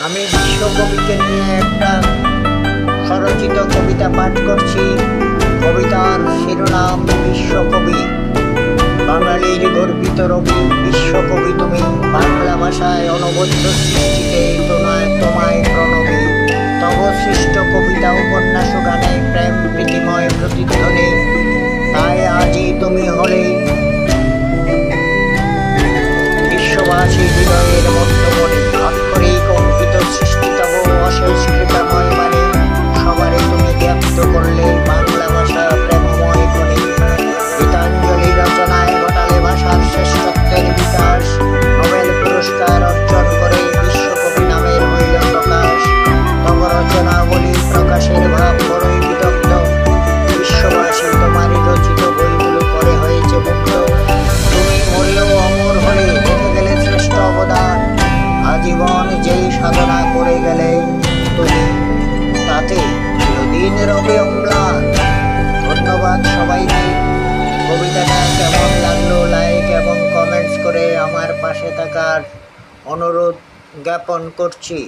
আমি বিশ্বকবিকে নিয়ে একটা স্বরচিত কবিতা পাঠ করছি। কবিতার শিরোনাম বিশ্বকবি। বাঙালির গর্বিত রবি বিশ্বকবি তুমি, বাংলা ভাষায় অনবদ্য সৃষ্টিতে তোমায় প্রণবী। তব সৃষ্ট কবিতা উপন্যাস গানে প্রেম প্রীতিময় প্রতিধ্বনি। তাই আজই তুমি হলে বিশ্ববাসী হৃদয়ের মধ্যমণি। আক্ষরিক অঙ্কিত সৃষ্টি তব অশেষ কৃপাময় বাণী। সবারে তুমি জ্ঞাপিত করলে বাংলা ভাষা প্রেমময় খনি। গীতাঞ্জলি রচনায় ঘটালে ভাষার শ্রেষ্ঠত্বের বিকাশ। নোবেল পুরস্কার অর্জন করে বিশ্বকবি নামের হইল প্রকাশ। তব রচনাবলী প্রকাশের ভাব বড়ই বিদগ্ধ। বিশ্ববাসী তোমারই রচিত বইগুলো পড়ে হয়েছে মুগ্ধ। তুমি মরলেও অমর হলে রেখে গেলে শ্রেষ্ঠ অবদান। আজীবন যেই সাধনা করে গেলে তুমি, তাতে চিরদিন রবে অম্লান। ধন্যবাদ সবাইকে। কবিতাটা কেমন লাগলো লাইক এবং কমেন্টস করে আমার পাশে থাকার অনুরোধ জ্ঞাপন করছি।